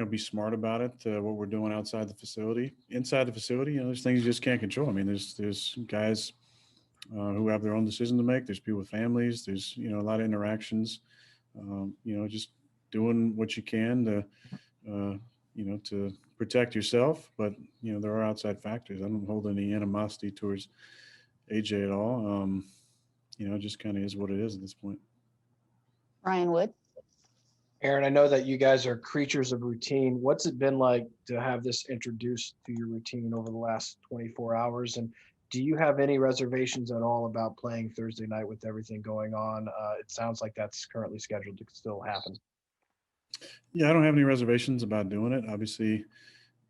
be smart about it. What we're doing outside the facility, inside the facility, there's things you just can't control. I mean, there's guys who have their own decision to make. There's people with families. There's a lot of interactions. Just doing what you can to protect yourself. But there are outside factors. I don't hold any animosity towards AJ at all. It just kind of is what it is at this point. Ryan Wood. Aaron, I know that you guys are creatures of routine. What's it been like to have this introduced to your routine over the last 24 hours? And do you have any reservations at all about playing Thursday night with everything going on? It sounds like that's currently scheduled to still happen. Yeah, I don't have any reservations about doing it. Obviously,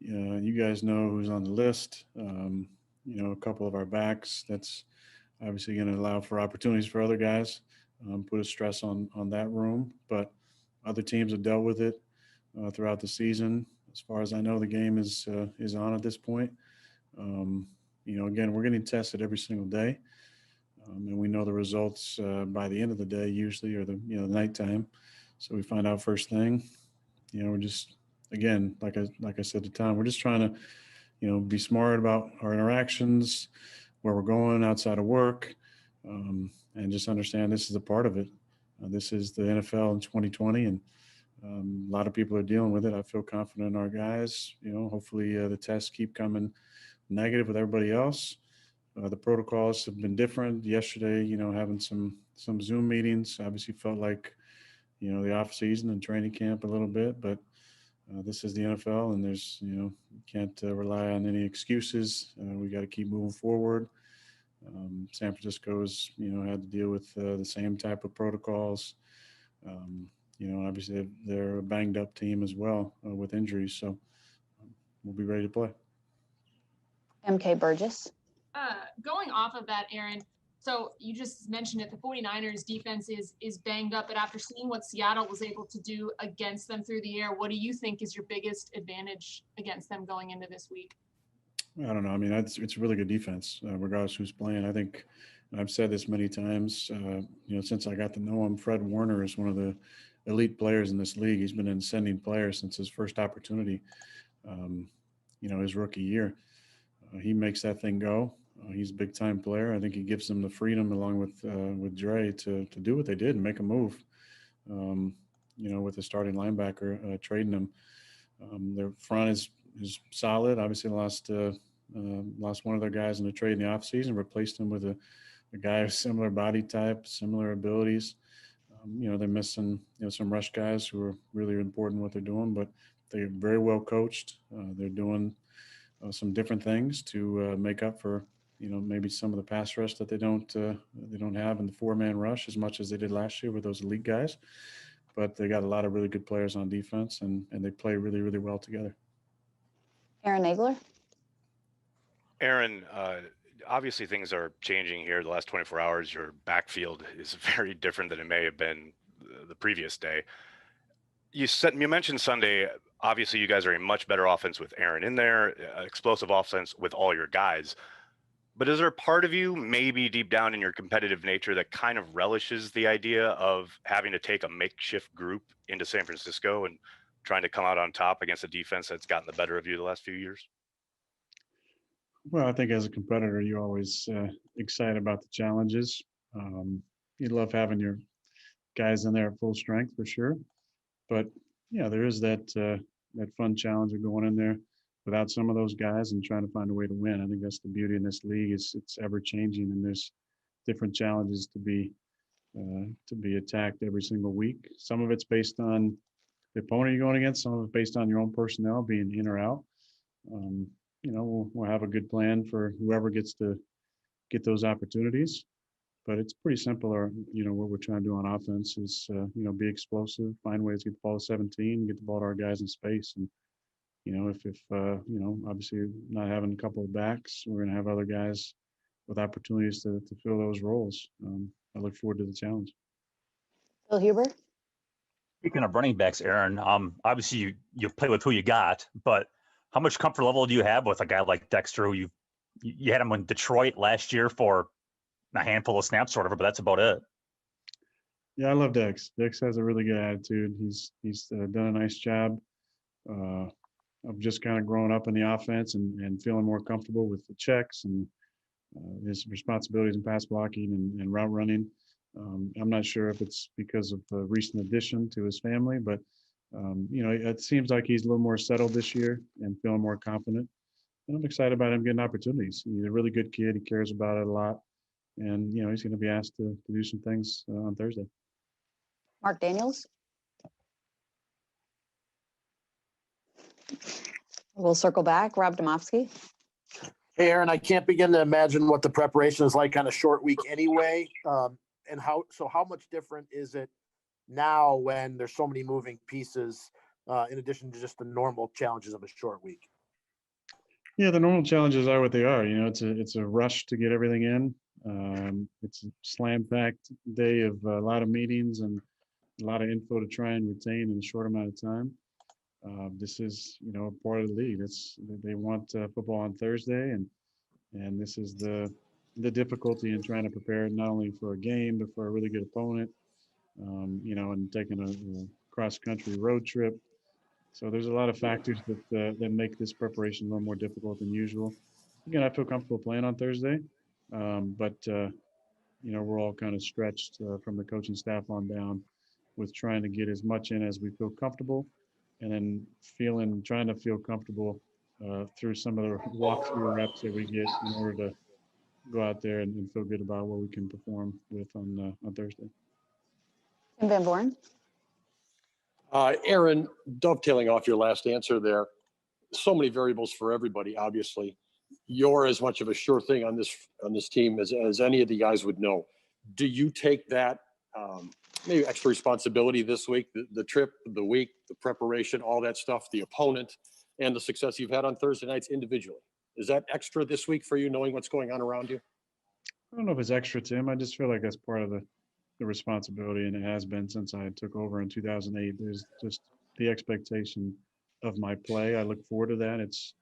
you guys know who's on the list. A couple of our backs. That's obviously going to allow for opportunities for other guys. Put a stress on that room, but other teams have dealt with it throughout the season. As far as I know, the game is on at this point. Again, we're getting tested every single day, and we know the results by the end of the day usually, or the nighttime. So we find out first thing. We're just, again, like I said to Tom, we're just trying to be smart about our interactions, where we're going outside of work, and just understand this is a part of it. This is the NFL in 2020, and a lot of people are dealing with it. I feel confident in our guys. Hopefully the tests keep coming negative with everybody else. The protocols have been different. Yesterday, having some Zoom meetings obviously felt like, the off season and training camp a little bit, but this is the NFL, and there's, you can't rely on any excuses. We got to keep moving forward. San Francisco's, had to deal with the same type of protocols. Obviously they're a banged up team as well with injuries. So we'll be ready to play. MK Burgess. Going off of that, Aaron, so you just mentioned it, the 49ers defense is banged up, but after seeing what Seattle was able to do against them through the air, what do you think is your biggest advantage against them going into this week? I don't know. I mean, it's a really good defense, regardless who's playing. I think, and I've said this many times, since I got to know him, Fred Warner is one of the elite players in this league. He's been an ascending player since his first opportunity, his rookie year. He makes that thing go. He's a big-time player. I think he gives them the freedom, along with Dre, to do what they did and make a move, with the starting linebacker, trading him. Their front is solid. Obviously lost one of their guys in the trade in the offseason, replaced him with a guy of similar body type, similar abilities. They're missing some rush guys who are really important in what they're doing, but they're very well coached. They're doing some different things to make up for maybe some of the pass rush that they don't have in the 4-man rush as much as they did last year with those elite guys. But they got a lot of really good players on defense, and they play really, really well together. Aaron Nagler. Aaron, obviously things are changing here the last 24 hours. Your backfield is very different than it may have been the previous day. You mentioned Sunday, obviously you guys are a much better offense with Aaron in there, explosive offense with all your guys. But is there a part of you, maybe deep down in your competitive nature, that kind of relishes the idea of having to take a makeshift group into San Francisco and trying to come out on top against a defense that's gotten the better of you the last few years? Well, I think as a competitor, you're always excited about the challenges. You love having your guys in there at full strength for sure. But yeah, there is that fun challenge of going in there without some of those guys and trying to find a way to win. I think that's the beauty in this league, is it's ever changing, and there's different challenges to be attacked every single week. Some of it's based on the opponent you're going against. Some of it's based on your own personnel being in or out. We'll have a good plan for whoever gets to get those opportunities. But it's pretty simple. What we're trying to do on offense is, be explosive, find ways to get the ball to 17, get the ball to our guys in space. And, if obviously not having a couple of backs, we're going to have other guys with opportunities to fill those roles. I look forward to the challenge. Phil Huber. Speaking of running backs, Aaron, obviously you play with who you got, but how much comfort level do you have with a guy like Dexter, who you had him in Detroit last year for a handful of snaps, sort of, but that's about it. Yeah, I love Dex. Dex has a really good attitude. He's done a nice job of just kind of growing up in the offense and feeling more comfortable with the checks and his responsibilities in pass blocking and route running. I'm not sure if it's because of the recent addition to his family, but it seems like he's a little more settled this year and feeling more confident. And I'm excited about him getting opportunities. He's a really good kid. He cares about it a lot. And, he's going to be asked to do some things on Thursday. Mark Daniels. We'll circle back. Rob Domofsky. Hey, Aaron, I can't begin to imagine what the preparation is like on a short week anyway. And how much different is it now when there's so many moving pieces in addition to just the normal challenges of a short week? Yeah, the normal challenges are what they are. It's a rush to get everything in. It's a slam-packed day of a lot of meetings and a lot of info to try and retain in a short amount of time. This is, a part of the league. They want football on Thursday, and this is the difficulty in trying to prepare not only for a game but for a really good opponent. And taking a cross-country road trip. So there's a lot of factors that make this preparation a little more difficult than usual. Again, I feel comfortable playing on Thursday, but we're all kind of stretched from the coaching staff on down with trying to get as much in as we feel comfortable, and then trying to feel comfortable through some of the walkthrough reps that we get in order to go out there and feel good about what we can perform with on Thursday. Tim Van Born. Aaron, dovetailing off your last answer there, so many variables for everybody, obviously. You're as much of a sure thing on this team as any of the guys would know. Do you take that maybe extra responsibility this week, the trip, the week, the preparation, all that stuff, the opponent, and the success you've had on Thursday nights individually? Is that extra this week for you, knowing what's going on around you? I don't know if it's extra, Tim. I just feel like that's part of the responsibility, and it has been since I took over in 2008. There's just the expectation of my play. I look forward to that. It's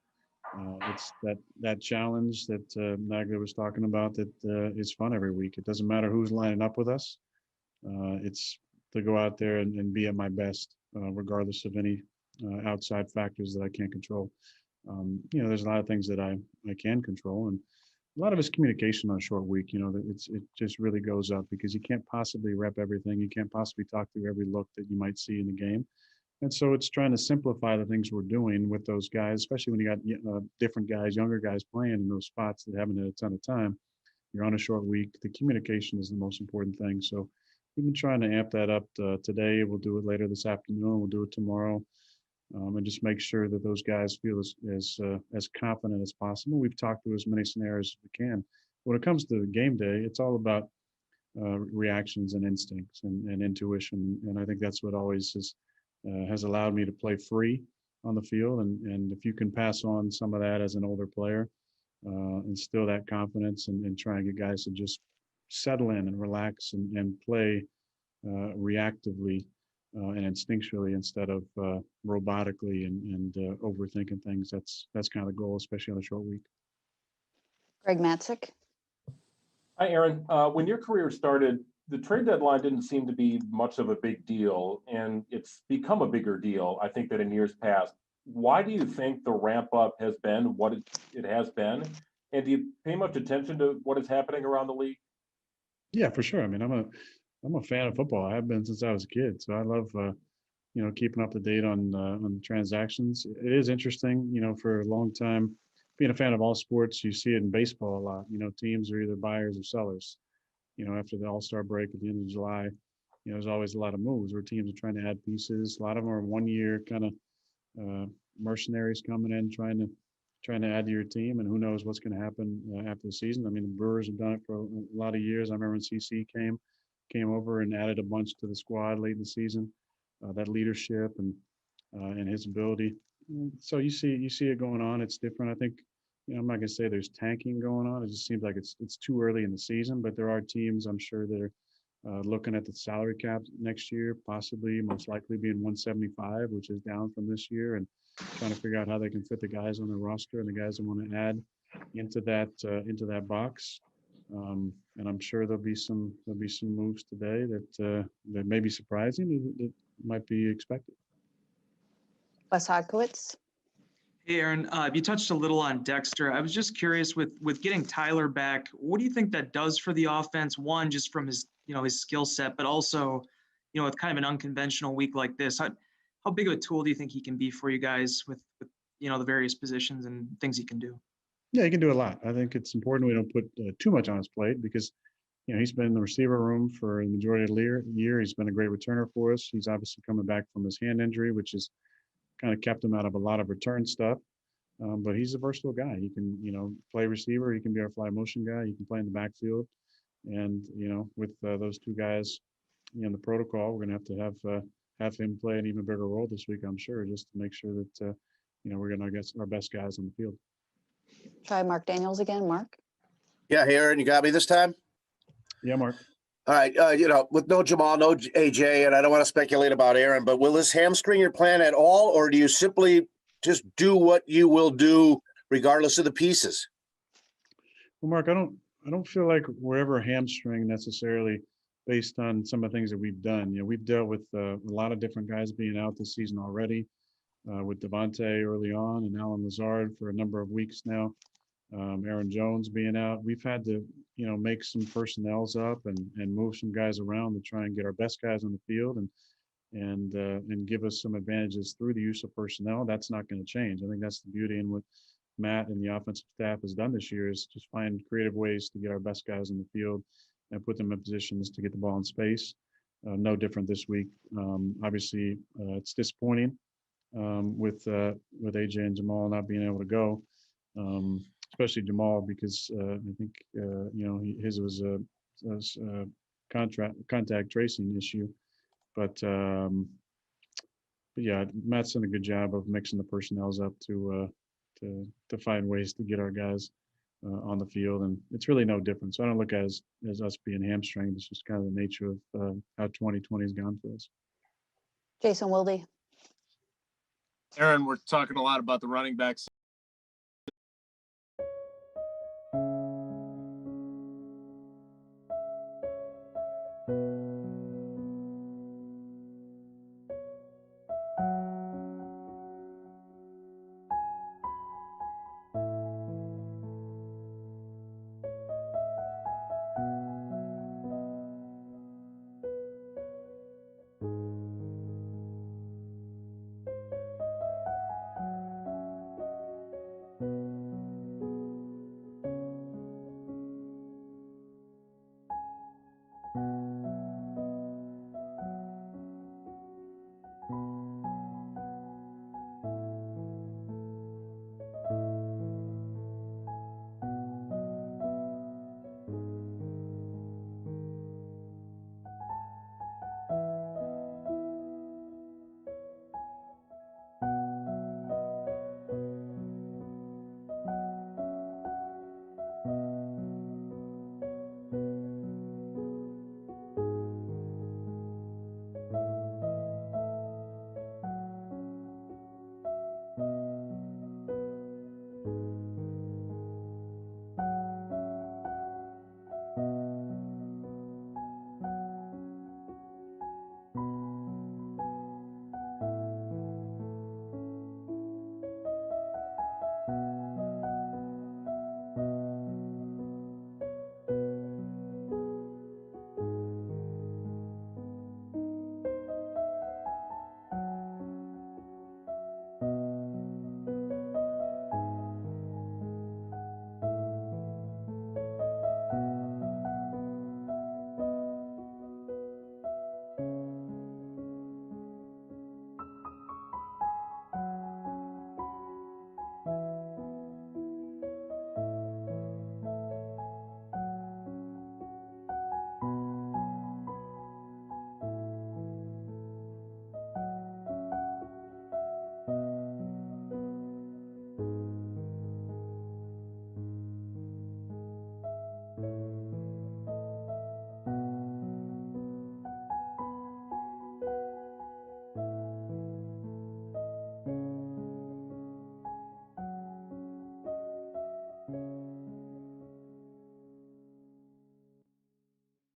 that challenge that Nagler was talking about that is fun every week. It doesn't matter who's lining up with us. It's to go out there and be at my best, regardless of any outside factors that I can't control. There's a lot of things that I can control, and a lot of it's communication on a short week. It just really goes up because you can't possibly rep everything. You can't possibly talk through every look that you might see in the game. And so it's trying to simplify the things we're doing with those guys, especially when you got different guys, younger guys playing in those spots that haven't had a ton of time. You're on a short week. The communication is the most important thing. So we've been trying to amp that up today. We'll do it later this afternoon. We'll do it tomorrow. And just make sure that those guys feel as confident as possible. We've talked through as many scenarios as we can. When it comes to game day, it's all about reactions and instincts and intuition. And I think that's what always has allowed me to play free on the field. And if you can pass on some of that as an older player, instill that confidence and try and get guys to just settle in and relax and play reactively and instinctually instead of robotically and overthinking things. That's kind of the goal, especially on a short week. Greg Matzik. Hi, Aaron. When your career started, the trade deadline didn't seem to be much of a big deal, and it's become a bigger deal, I think, than in years past. Why do you think the ramp up has been what it has been? And do you pay much attention to what is happening around the league? Yeah, for sure. I mean, I'm a fan of football. I have been since I was a kid. So I love, keeping up to date on transactions. It is interesting, for a long time, being a fan of all sports, you see it in baseball a lot. Teams are either buyers or sellers. After the All-Star break at the end of July, there's always a lot of moves where teams are trying to add pieces. A lot of them are 1 year kind of mercenaries coming in, trying to add to your team, and who knows what's going to happen after the season. I mean, the Brewers have done it for a lot of years. I remember when CC came over and added a bunch to the squad late in the season. That leadership and his ability. So you see it going on. It's different. I think, I'm not going to say there's tanking going on. It just seems like it's too early in the season, but there are teams, I'm sure, that are looking at the salary cap next year, possibly most likely being 175, which is down from this year, and trying to figure out how they can fit the guys on the roster and the guys that want to add into that box. And I'm sure there'll be some moves today that may be surprising, that might be expected. Wes Hodkiewicz, Hey, Aaron, you touched a little on Dexter. I was just curious with getting Tyler back, what do you think that does for the offense? One, just from his, his skill set, but also, with kind of an unconventional week like this, how big of a tool do you think he can be for you guys with the various positions and things he can do? Yeah, he can do a lot. I think it's important we don't put too much on his plate because, he's been in the receiver room for the majority of the year. He's been a great returner for us. He's obviously coming back from his hand injury, which has kind of kept him out of a lot of return stuff. But he's a versatile guy. He can, play receiver. He can be our fly motion guy. He can play in the backfield. And, with those two guys in the protocol, we're going to have him play an even bigger role this week, I'm sure, just to make sure that, we're going to get our best guys on the field. try Mark Daniels again. Mark? Yeah, Aaron, you got me this time? Yeah, Mark. All right, with no Jamal, no AJ, and I don't want to speculate about Aaron, but will this hamstring your plan at all, or do you simply just do what you will do regardless of the pieces? Well, Mark, I don't feel like we're ever hamstring necessarily based on some of the things that we've done. We've dealt with a lot of different guys being out this season already, with Devontae early on and Alan Lazard for a number of weeks now. Aaron Jones being out. We've had to, make some personnels up and move some guys around to try and get our best guys on the field and give us some advantages through the use of personnel. That's not going to change. I think that's the beauty in what Matt and the offensive staff has done this year is just find creative ways to get our best guys on the field and put them in positions to get the ball in space. No different this week. Obviously, it's disappointing with AJ and Jamal not being able to go. Especially Jamal, because I think his was a contact tracing issue, but yeah, Matt's done a good job of mixing the personnels up to find ways to get our guys on the field, and it's really no different. So I don't look at it as us being hamstringed. It's just kind of the nature of how 2020 has gone for us. Jason Wilde? Aaron, we're talking a lot about the running backs